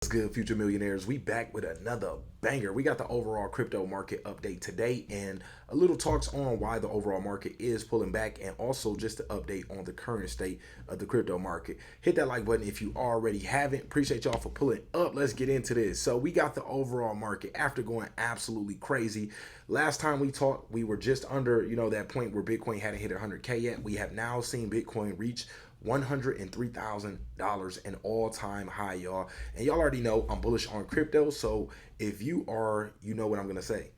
good, future millionaires? We back with another banger. We got the overall crypto market update today and a little talks on why the overall market is pulling back and also just an update on the current state of the crypto market. Hit that like button if you already haven't. Appreciate y'all for pulling up. Let's get into this. So we got the overall market after going absolutely crazy. Last time we talked, we were just under, that point where Bitcoin hadn't hit 100K yet. We have now seen Bitcoin reach $103,000, an all-time high, y'all. And y'all already know I'm bullish on crypto. So if you are, you know what I'm gonna say.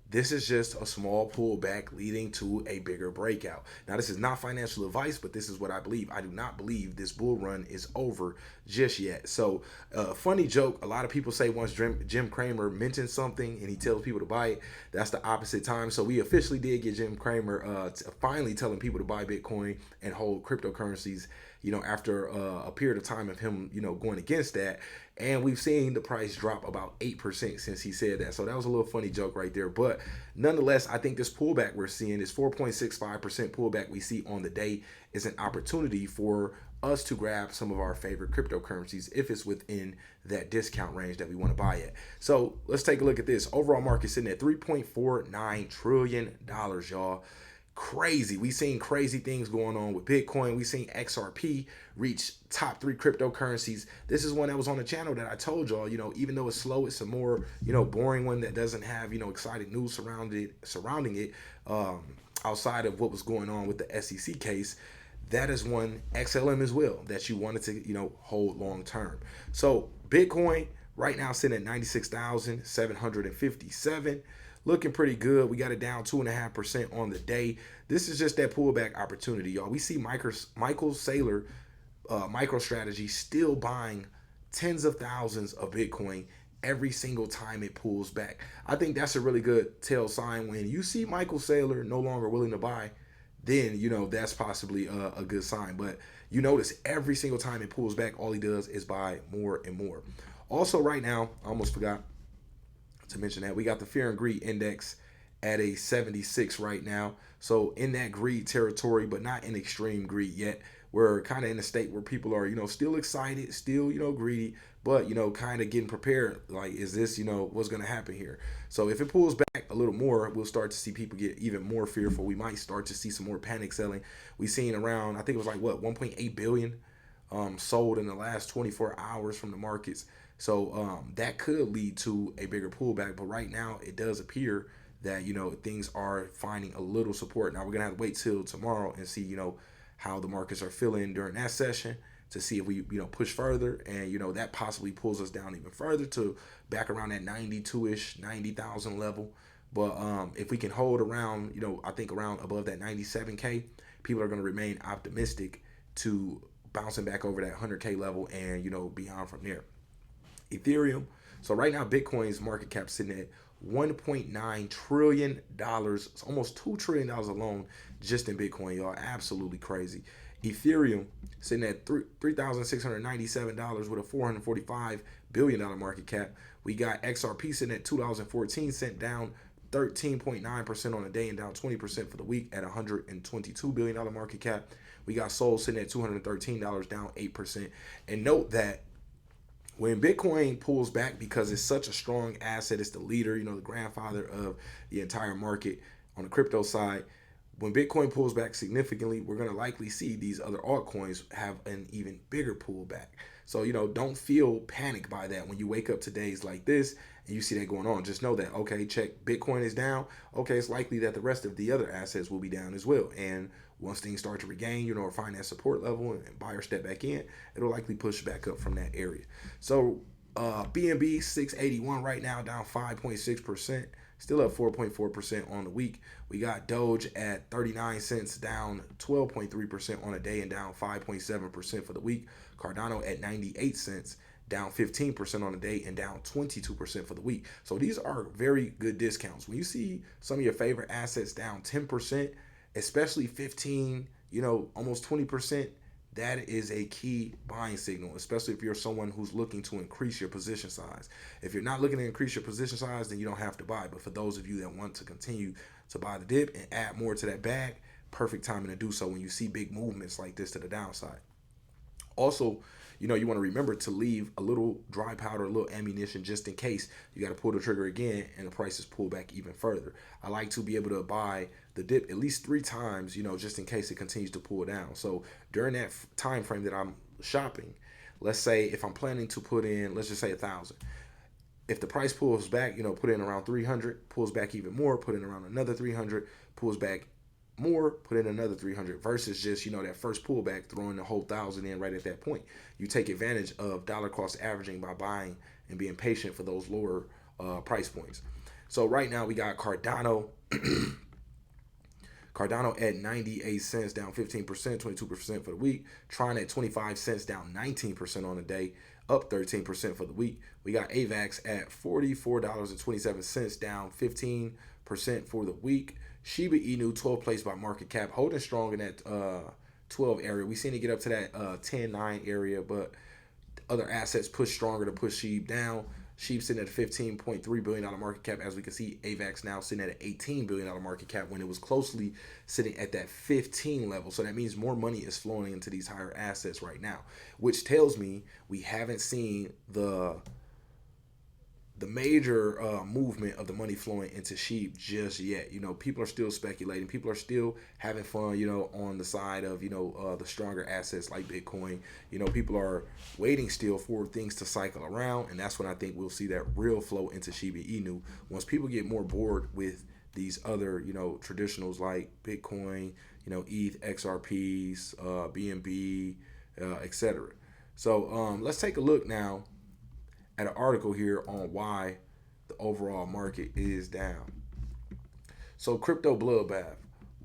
This is just a small pullback leading to a bigger breakout. Now, this is not financial advice, but this is what I believe. I do not believe this bull run is over just yet. So, funny joke. A lot of people say once Jim Cramer mentions something and he tells people to buy it, that's the opposite time. So we officially did get Jim Cramer finally telling people to buy Bitcoin and hold cryptocurrencies, after a period of time of him, going against that. And we've seen the price drop about 8% since he said that. So that was a little funny joke right there. But nonetheless, I think this pullback we're seeing, this 4.65% pullback we see on the day, is an opportunity for us to grab some of our favorite cryptocurrencies if it's within that discount range that we want to buy at. So let's take a look at this. Overall market sitting at $3.49 trillion, y'all. Crazy. We seen crazy things going on with Bitcoin. We seen XRP reach top 3 cryptocurrencies. This is one that was on the channel that I told y'all, even though it's slow, it's a more, boring one that doesn't have, exciting news surrounding it, outside of what was going on with the SEC case. That is one, XLM as well, that you wanted to, hold long term. So Bitcoin right now sitting at 96,757. Looking pretty good. We got it down 2.5% on the day. This is just that pullback opportunity, y'all. We see Michael Saylor, MicroStrategy, still buying tens of thousands of Bitcoin every single time it pulls back. I think that's a really good tell sign. When you see Michael Saylor no longer willing to buy, then that's possibly a good sign. But you notice every single time it pulls back, all he does is buy more and more. Also, right now, I almost forgot to mention that we got the fear and greed index at a 76 right now. So in that greed territory, but not in extreme greed yet. We're kind of in a state where people are, still excited, still, greedy, but, kind of getting prepared. Like, is this, what's going to happen here? So if it pulls back a little more, we'll start to see people get even more fearful. We might start to see some more panic selling. We've seen around, I think it was like, 1.8 billion sold in the last 24 hours from the markets. So that could lead to a bigger pullback. But right now, it does appear that, things are finding a little support. Now, we're going to have to wait till tomorrow and see, how the markets are feeling during that session to see if we, push further. And, that possibly pulls us down even further to back around that 92-ish, 90,000 level. But if we can hold around, I think around above that 97K, people are going to remain optimistic to bouncing back over that 100K level and, beyond from there. Ethereum. So right now, Bitcoin's market cap sitting at $1.9 trillion. It's almost $2 trillion alone just in Bitcoin, y'all. Absolutely crazy. Ethereum sitting at $3,697 with a $445 billion market cap. We got XRP sitting at $2.14, down 13.9% on the day and down 20% for the week at $122 billion market cap. We got Sol sitting at $213, down 8%. And note that when Bitcoin pulls back, because it's such a strong asset, it's the leader, the grandfather of the entire market on the crypto side. When Bitcoin pulls back significantly, we're going to likely see these other altcoins have an even bigger pullback. So, don't feel panicked by that when you wake up to days like this and you see that going on. Just know that, okay, check, Bitcoin is down. Okay, it's likely that the rest of the other assets will be down as well. And once things start to regain, or find that support level and buyer step back in, it'll likely push back up from that area. So BNB 681 right now, down 5.6%, still up 4.4% on the week. We got Doge at 39 cents, down 12.3% on a day and down 5.7% for the week. Cardano at 98 cents, down 15% on the day and down 22% for the week. So these are very good discounts. When you see some of your favorite assets down 10%, especially 15, almost 20%, that is a key buying signal, especially if you're someone who's looking to increase your position size. If you're not looking to increase your position size, then you don't have to buy. But for those of you that want to continue to buy the dip and add more to that bag, perfect timing to do so when you see big movements like this to the downside. Also, you want to remember to leave a little dry powder, a little ammunition, just in case you got to pull the trigger again and the prices pull back even further. I like to be able to buy the dip at least 3 times, just in case it continues to pull down. So during that time frame that I'm shopping, let's say if I'm planning to put in, let's just say 1,000. If the price pulls back, put in around 300, pulls back even more, put in around another 300, pulls back more, put in another 300, versus just, that first pullback, throwing the whole 1,000 in right at that point. You take advantage of dollar cost averaging by buying and being patient for those lower price points. So right now we got Cardano. Cardano at 98 cents, down 15%, 22% for the week. Tron at 25 cents, down 19% on the day, up 13% for the week. We got AVAX at $44.27, down 15% for the week. Shiba Inu, 12th place by market cap, holding strong in that 12 area. We seen it get up to that 10-9 area, but other assets push stronger to push Shib down. Shib sitting at a $15.3 billion market cap. As we can see, AVAX now sitting at an $18 billion market cap when it was closely sitting at that 15 level. So that means more money is flowing into these higher assets right now, which tells me we haven't seen the major movement of the money flowing into Shib just yet. People are still speculating. People are still having fun, on the side of, the stronger assets like Bitcoin. People are waiting still for things to cycle around. And that's when I think we'll see that real flow into Shiba Inu. Once people get more bored with these other, traditionals like Bitcoin, ETH, XRPs, BNB, etc. So let's take a look now at an article here on why the overall market is down. So crypto bloodbath,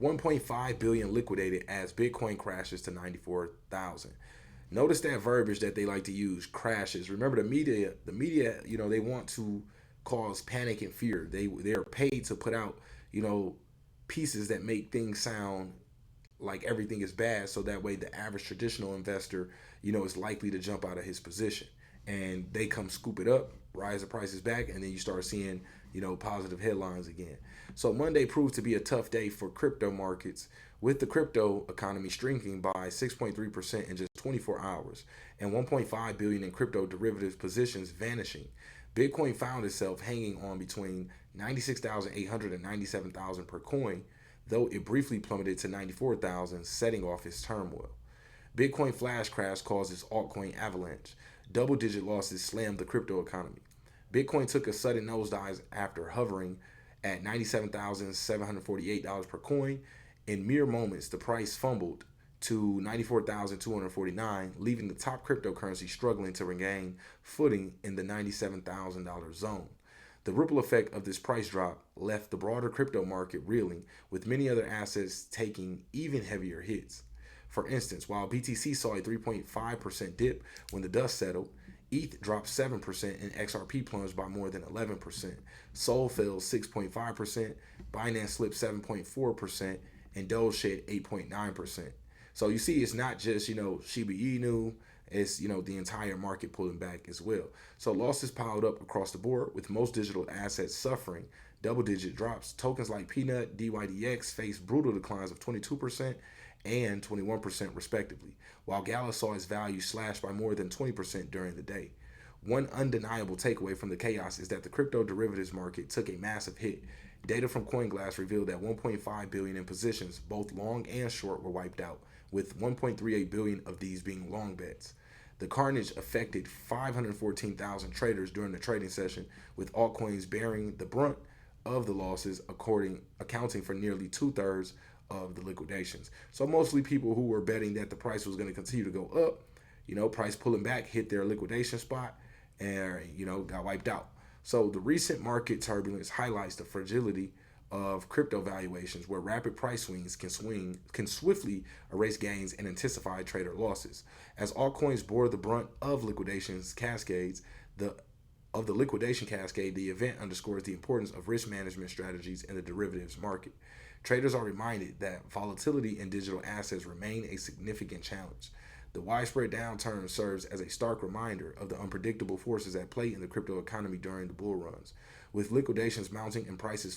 1.5 billion liquidated as Bitcoin crashes to 94,000. Notice that verbiage that they like to use, crashes. Remember the media, they want to cause panic and fear. They're paid to put out, pieces that make things sound like everything is bad, so that way the average traditional investor, is likely to jump out of his position. And they come scoop it up, rise the prices back, and then you start seeing, positive headlines again. So Monday proved to be a tough day for crypto markets, with the crypto economy shrinking by 6.3% in just 24 hours, and 1.5 billion in crypto derivatives positions vanishing. Bitcoin found itself hanging on between 96,800 and 97,000 per coin, though it briefly plummeted to 94,000, setting off its turmoil. Bitcoin flash crash causes altcoin avalanche. Double-digit losses slammed the crypto economy. Bitcoin took a sudden nosedive after hovering at $97,748 per coin. In mere moments, the price fumbled to $94,249, leaving the top cryptocurrency struggling to regain footing in the $97,000 zone. The ripple effect of this price drop left the broader crypto market reeling, with many other assets taking even heavier hits. For instance, while BTC saw a 3.5% dip when the dust settled, ETH dropped 7% and XRP plunged by more than 11%. Sol fell 6.5%, Binance slipped 7.4%, and Doge shed 8.9%. So you see, it's not just, Shiba Inu, it's, the entire market pulling back as well. So losses piled up across the board, with most digital assets suffering double-digit drops. Tokens like Peanut, DYDX faced brutal declines of 22% and 21% respectively, while Gala saw its value slashed by more than 20% during the day. One undeniable takeaway from the chaos is that the crypto derivatives market took a massive hit. Data from Coinglass revealed that 1.5 billion in positions, both long and short, were wiped out, with 1.38 billion of these being long bets. The carnage affected 514,000 traders during the trading session, with altcoins bearing the brunt of the losses, accounting for nearly 2/3 of the liquidations. So mostly people who were betting that the price was going to continue to go up, price pulling back, hit their liquidation spot and, got wiped out. So the recent market turbulence highlights the fragility of crypto valuations, where rapid price swings can swiftly erase gains and intensify trader losses. As altcoins bore the brunt of the liquidation cascade, the event underscores the importance of risk management strategies in the derivatives market. Traders are reminded that volatility in digital assets remain a significant challenge. The widespread downturn serves as a stark reminder of the unpredictable forces at play in the crypto economy during the bull runs. With liquidations mounting and prices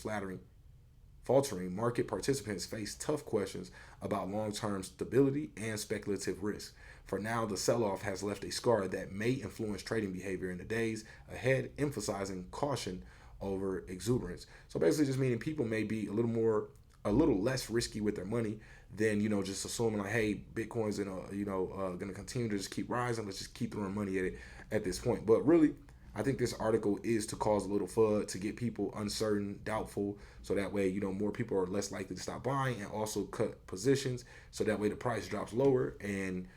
faltering, market participants face tough questions about long-term stability and speculative risk. For now, the sell-off has left a scar that may influence trading behavior in the days ahead, emphasizing caution over exuberance. So basically just meaning people may be a little less risky with their money than, just assuming like, hey, Bitcoin's gonna continue to just keep rising. Let's just keep throwing money at it at this point. But really, I think this article is to cause a little FUD, to get people uncertain, doubtful, so that way, more people are less likely to stop buying, and also cut positions, so that way the price drops lower, and,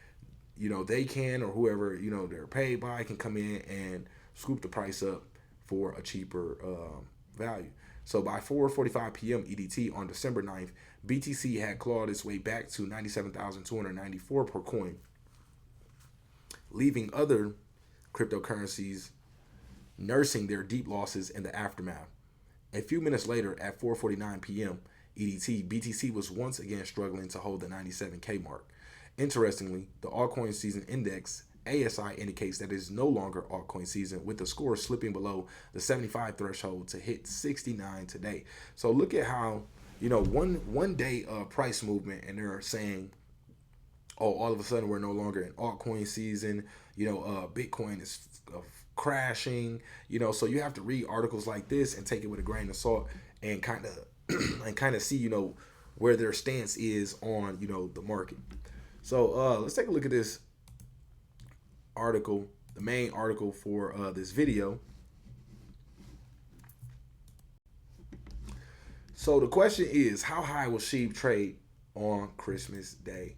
they can, or whoever, they're paid by, can come in and scoop the price up for a cheaper value. So by 4:45 p.m. EDT on December 9th, BTC had clawed its way back to 97,294 per coin, leaving other cryptocurrencies nursing their deep losses in the aftermath. A few minutes later, at 4:49 p.m. EDT, BTC was once again struggling to hold the 97K mark. Interestingly, the altcoin season index ASI indicates that it is no longer altcoin season, with the score slipping below the 75 threshold to hit 69 today. So look at how, one day of price movement, and they're saying, oh, all of a sudden we're no longer in altcoin season. Bitcoin is crashing. So you have to read articles like this and take it with a grain of salt, and kind of see, where their stance is on, the market. So let's take a look at this article, the main article for this video. So the question is, how high will Shib trade on Christmas Day?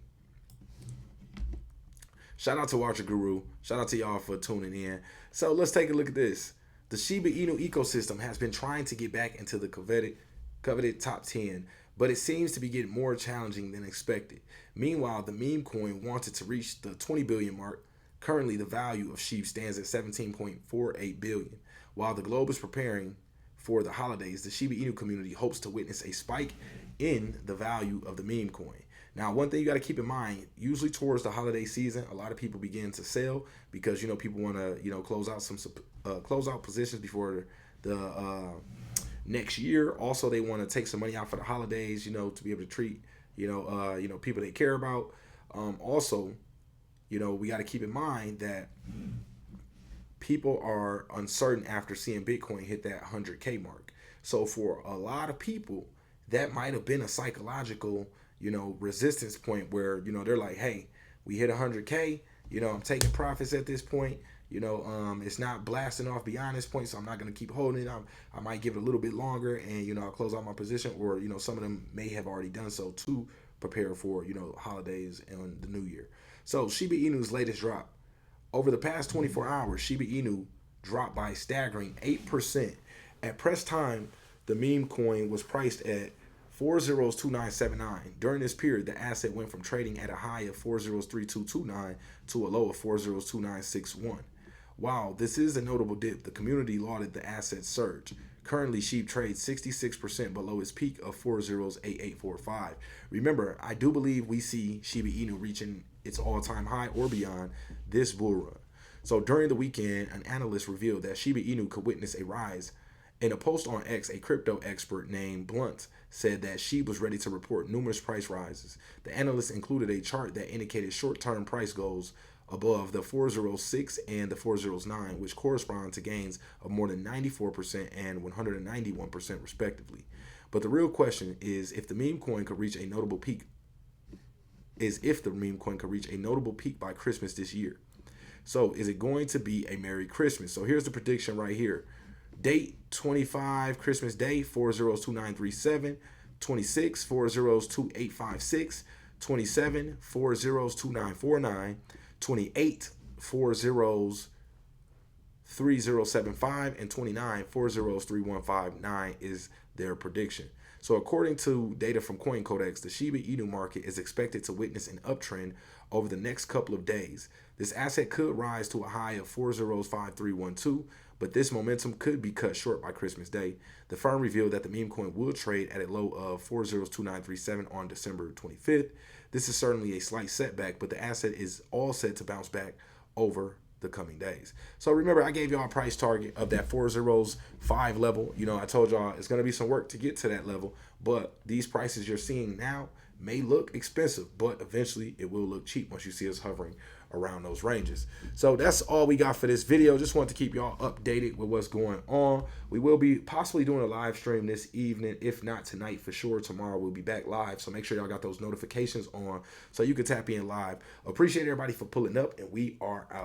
Shout out to Watcher Guru. Shout out to y'all for tuning in. So let's take a look at this. The Shiba Inu ecosystem has been trying to get back into the coveted top 10, but it seems to be getting more challenging than expected. Meanwhile, the meme coin wanted to reach the 20 billion mark. Currently, the value of Shib stands at 17.48 billion. While the globe is preparing for the holidays, the Shiba Inu community hopes to witness a spike in the value of the meme coin. Now, one thing you got to keep in mind, usually towards the holiday season, a lot of people begin to sell because, people want to, close out positions before the next year. Also, they want to take some money out for the holidays, to be able to treat, people they care about. Also, we got to keep in mind that people are uncertain after seeing Bitcoin hit that 100K mark. So for a lot of people, that might have been a psychological, resistance point where, they're like, hey, we hit 100K, I'm taking profits at this point. It's not blasting off beyond this point, so I'm not going to keep holding it. I might give it a little bit longer, and, I'll close out my position, or, some of them may have already done so to prepare for, holidays and the new year. So Shiba Inu's latest drop. Over the past 24 hours, Shiba Inu dropped by a staggering 8%. At press time, the meme coin was priced at 402979. During this period, the asset went from trading at a high of 403229 to a low of 402961. While this is a notable dip, the community lauded the asset's surge. Currently, Shib trades 66% below its peak of 408845. Remember, I do believe we see Shiba Inu reaching its all-time high or beyond this bull run. So during the weekend, an analyst revealed that Shiba Inu could witness a rise. In a post on X, a crypto expert named Blunt said that Shib was ready to report numerous price rises. The analyst included a chart that indicated short-term price goals above the 406 and the 409, which correspond to gains of more than 94% and 191% respectively. But the real question is if the meme coin could reach a notable peak by Christmas this year. So is it going to be a Merry Christmas? So here's the prediction right here. Date 25 Christmas Day 402937, 26 402856, 27 402949, 28 403075, and 29 403159 is their prediction. So according to data from CoinCodex, the Shiba Inu market is expected to witness an uptrend over the next couple of days. This asset could rise to a high of 405312, but this momentum could be cut short by Christmas Day. The firm revealed that the meme coin will trade at a low of 402937 on December 25th. This is certainly a slight setback, but the asset is all set to bounce back over the coming days. So remember, I gave y'all a price target of that 405 level. You know, I told y'all it's going to be some work to get to that level, but these prices you're seeing now may look expensive, but eventually it will look cheap once you see us hovering around those ranges. So that's all we got for this video. Just wanted to keep y'all updated with what's going on. We will be possibly doing a live stream this evening. If not tonight, for sure tomorrow we'll be back live. So make sure y'all got those notifications on so you can tap in live. Appreciate everybody for pulling up, and we are out.